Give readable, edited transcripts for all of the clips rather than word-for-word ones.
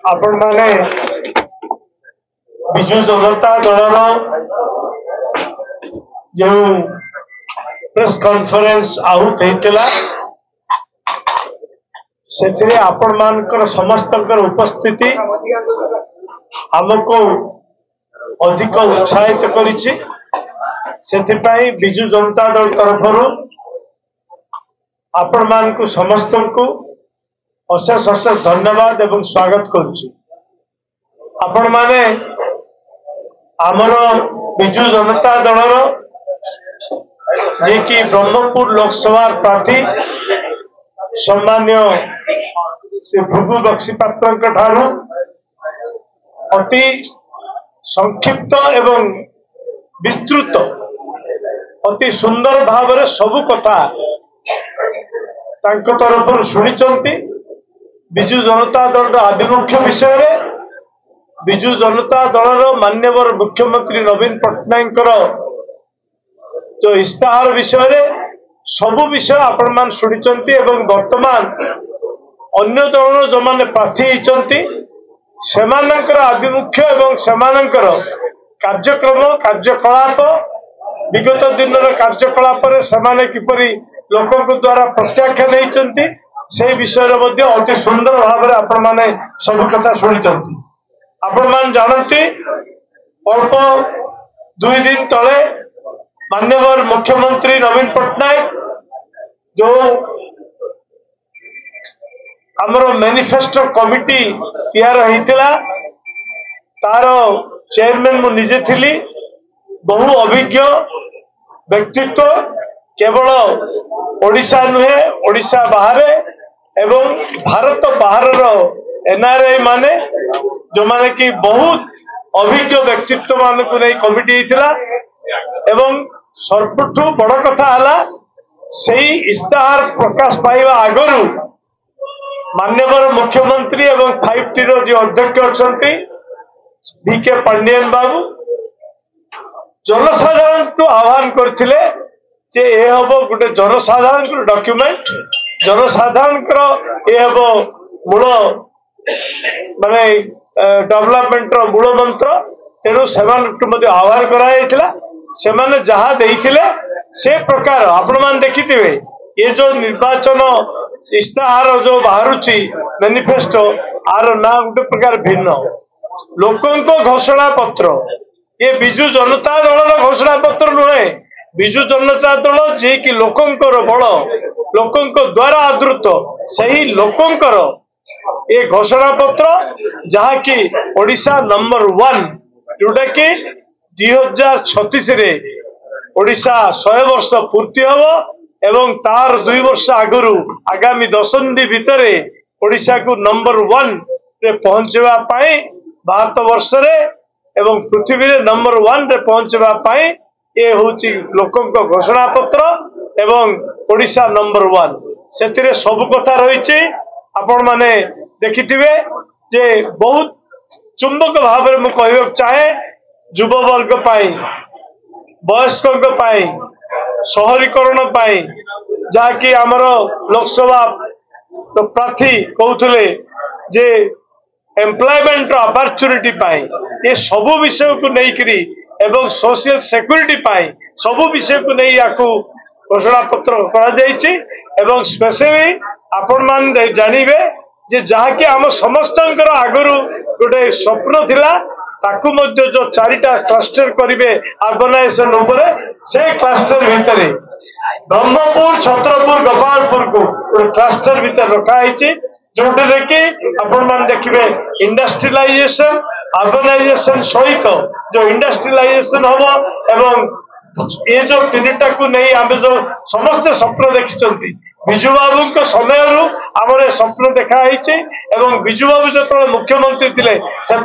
आपण माने विजु जनता दलर जो प्रेस कॉन्फ्रेंस आहुत होता से आपण मानकर समस्त उपस्थिति आमको अधिक उत्साहित करिछि। सेथिपाई विजु जनता दल तरफ आपण मान को समस्त को अशेष अशेष धन्यवाद एवं स्वागत करुछि। आपण माने आमर विजु जनता दलर जे कि ब्रह्मपुर लोकसभा प्रार्थी सम्मान्य श्री भृगु बक्सीपात्र ठारू अति संक्षिप्त एवं विस्तृत अति सुंदर भाव में सबु कथा तांको तरफ शुणी विजु जनता दल आभिमुख्य विषय रे विजु जनता दलर मान्यवर मुख्यमंत्री नवीन पट्टनायक जो इस्ताहार विषय रे सबु विषय आपण मान शुणी एवं वर्तमान अन्य दल जो माने प्रार्थी होती सेमानंकर आभिमुख्य एवं सेमानंकर कार्यक्रम कार्यकलाप विगत दिन कार्यकलाप से किपरि लोकों द्वारा प्रत्याख्यान होती से विषय अति सुंदर भाव में आपण माने सब कथा शुणी। आपण मान जानती अल्प 2 दिन तले मान्यवर मुख्यमंत्री नवीन पट्टनायक जो आमर मैनिफेस्टो कमिटी तैयार होता तार चेयरमैन मु निजे थिली। बहु अभिज्ञ व्यक्तित्व केवल ओडिशा नुहे ओडिशा बाहर एवं भारत बाहर एनआरआई माने जो माने कि बहुत अभिज्ञ व्यक्तित्व मान को नहीं कमिटी होता एवं सबुठु बड़ कथा हला सही इस्ताहार प्रकाश पाइबा आगरू मान्यवर मुख्यमंत्री एवं 5T जो अध्यक्ष अच्छा VK पांडियन बाबू जनसाधारण को आह्वान करते जे ए हम गोटे जनसाधारण डॉक्यूमेंट जनसाधारण हम मूल माने डेवलपमेंट मूल मंत्र तेणु से आह्वान कराइला से जहाँ देइथिले से प्रकार आपण मान देखिथिबे ये जो निर्वाचन इस्ताहार जो बाहरुची मैनिफेस्टो आर ना गोटे प्रकार भिन्न लोकों घोषणा पत्र ये विजु जनता दल घोषणा पत्र नुहे विजु जनता दल जे कि लोकंकर बल लोकों द्वारा आदृत सही लोकंकर ये घोषणा पत्र जहा कि ओडिशा नंबर 1 जोटा कि 2036 रे ओडिशा 100 वर्ष पूर्ति हम एवं तार 2 वर्ष आगु आगामी दशंधि भितर ओडिशा को नंबर 1 रे पहुंचवा पाई भारत वर्ष रे एवं पृथ्वी रे नंबर 1 रे पहुंचवा पाई ये होची लोकों घोषणा पत्र एवं ओडिशा नंबर 1 से सब कथा रही आपण माने देखिथिबे जे बहुत चुंबक भाव में मुझे कहवा चाहे युव वर्ग वयस्क सहरीकरण जहाँकि आमर लोकसभा प्रार्थी कहते जे एम्प्लॉयमेंट अपॉर्चुनिटी ये सबु विषय को लेकरी एवं सोशल सिक्योरिटी सबु विषय को नहीं या घोषणा पत्र करा स्पेशली आपण मान जानवे जे जहाँकि आम समस्त आगु गोटे स्वप्न थिला ताकू मध्य जो 4टा क्लस्टर करेंगे अर्बनाइजेशन उपरे से क्लस्टर भितर ब्रह्मपुर छत्रपुर गोपालपुर को क्लस्टर भितर रखाई जोटे कि आपण मान देखिए इंडस्ट्रियलाइजेशन अर्बनाइजेशन सहित जो इंडस्ट्रियलाइजेशन हम एवं ये जो 3टा को नहीं आम जो समस्त स्वप्न देखी विजु बाबू समय आम स्वप्न देखाई विजु बाबू जो मुख्यमंत्री थे से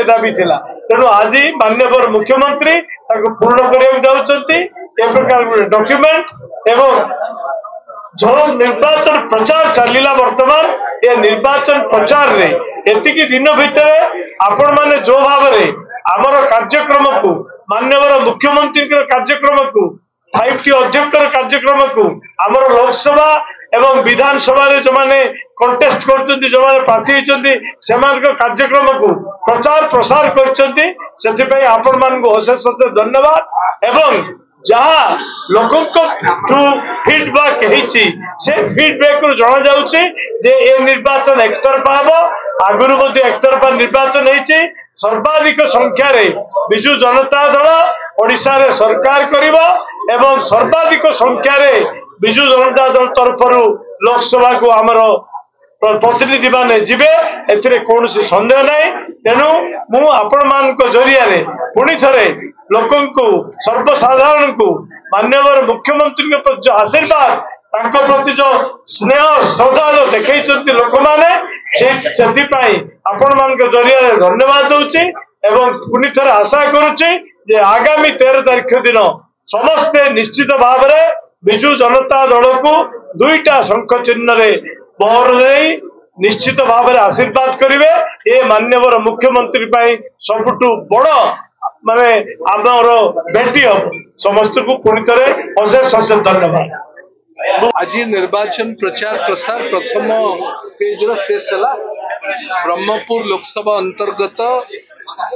दाबी थिला तेणु आज मान्यवर मुख्यमंत्री पूर्ण करने प्रकार डॉक्यूमेंट एवं जो निर्वाचन प्रचार चलला वर्तमान ये निर्वाचन प्रचार रे एतिकी दिन भितर आपण माने जो भाव में आमर कार्यक्रम को मान्यवर मुख्यमंत्री कार्यक्रम को 5T अध्यक्ष कार्यक्रम को आमर लोकसभा एवं विधानसभा जो माने कंटेस्ट करछन्ती जो माने प्रार्थी होइछन्ती सेमानक कार्यक्रम को प्रचार प्रसार करछन्ती सेति आपण मान को अशेष अशेष धन्यवाद एवं जहा लोकक टू फीडबैक हेछि से फीडबैक रु जणा जाउछि जे ए निर्वाचन एकतरफा हबो आगुरु मध्ये एकतरफा निर्वाचन हेछि सर्वाधिक संख्या रे बिजु जनता दल ओडिसा रे सरकार करिवो एवं सर्वाधिक संख्या रे बिजु जनता दल तरफरु लोकसभा को आमर प्रतिनिधि माने जीवे एथिरे कोनोसी संदेह नाही तेनु मु आपण मान को जरिया रे पुणी थरे लोकन को सर्वसाधारण को माननीय मुख्यमंत्री के प्रति जो आशीर्वाद तांको प्रति जो स्नेह श्रद्धा जो देखैछन्ती लोक माने सेति पई आपण मान के जरिया रे धन्यवाद दउची एवं पुणी थरे आशा करूची जे आगामी 13 तारिख दिन समस्ते निश्चित भाव रे बिजु जनता दल को दुईटा शंख चिन्ह रे मोहर नहीं निश्चित भाव में आशीर्वाद करेंगे ये माननीय मुख्यमंत्री सबुठु बड़ माने आमर भेटी हम समस्त को पुणी थे अशेष अशेष धन्यवाद। आज निर्वाचन प्रचार प्रसार प्रथम पेज शेष है ब्रह्मपुर लोकसभा अंतर्गत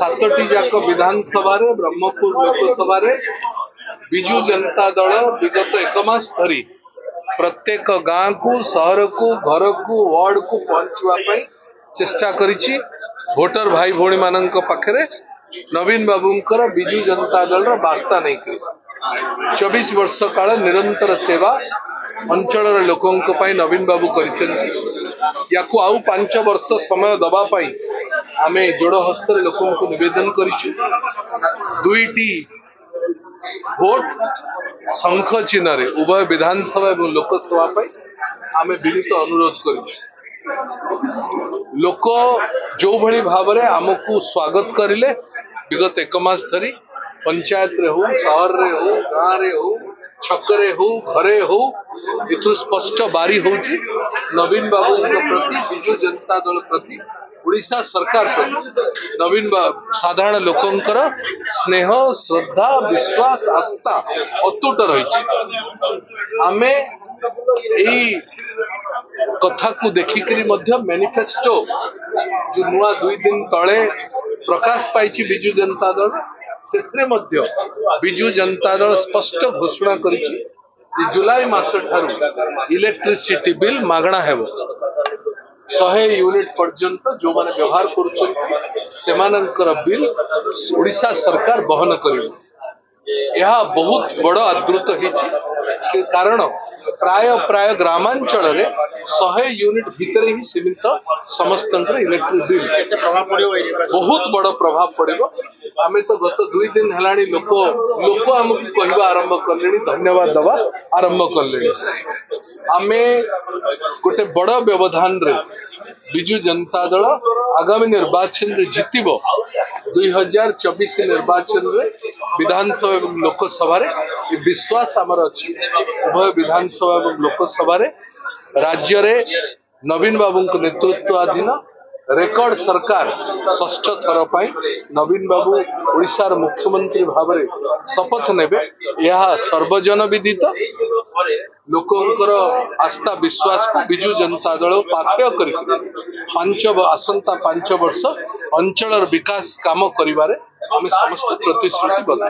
7टी जाक विधानसभा ब्रह्मपुर लोकसभा बिजु जनता दल विगत 1 मास धरी प्रत्येक गाँ को सहर को घर को वार्ड को पहुंचवा चेष्टा करिछि। भोटर भाई भौणी मान पाखरे नवीन बाबूंकर बिजु जनता दल वार्ता नहीं कर 24 वर्ष काल निरंतर सेवा अंचल लोकों नवीन बाबू करिसेंती याकु आउ 5 वर्ष समय दबा पाई आमे जोड़ हस्त लोकों को निवेदन करिछु। दुईटी भोट शंख चिन्ह रे उभय विधानसभा और लोकसभा आमे विनीत अनुरोध करिछु। लोक जो भली भाव में आमको स्वागत करिले विगत 1 मास धरी पंचायत रे हो शहर रे हो गाँव रे हो छकरे हो घरे हो इतु स्पष्ट बारी होची नवीन बाबू प्रति बिजु जनता दल प्रति उड़ीसा सरकार प्रति नवीन साधारण लोकंकर स्नेह श्रद्धा विश्वास आस्था अतुट रही आमे यही कथा को देखिकरी मध्य मैनिफेस्टो जो नुआ 2 दिन तले प्रकाश पाई बिजु जनता दल से मध्य बिजु जनता दल स्पष्ट घोषणा करिछि जुलाई मास ठारू इलेक्ट्रिसिटी बिल मागणा हेबो 100 यूनिट पर्यंत जो माने व्यवहार करुछन्ती बिल ओडिशा सरकार बहन करिवो। यह बहुत बड़ आदृत होइछि कारण प्राय ग्रामांचल रे 100 यूनिट भितर ही सीमित समस्त इलेक्ट्रिक बिल बहुत बड़ प्रभाव पड़ेगा। आमे तो गत 2 दिन हेलाणी लोक आमको कहवा आरंभ कले धन्यवाद दवा आरंभ कले आमे गोटे बड़ व्यवधान रे बिजु जनता दल आगामी निर्वाचन रे जितिबो 2024 निर्वाचन रे विधानसभा और लोकसभा रे विश्वास आमर अछि। उभय विधानसभा और लोकसभा रे राज्य रे नवीन बाबू नेतृत्वाधीन रेकर्ड सरकार 6ठ थर पाई नवीन बाबू ओडिशार मुख्यमंत्री भाव में शपथ नेबे यह सर्वजन विदित लोकंकर आस्था विश्वास को बिजु जनता दल पाथेय कर आसंता 5 वर्ष अंचल विकास काम करिबारे आमे समस्त प्रतिश्रुतिबद्ध।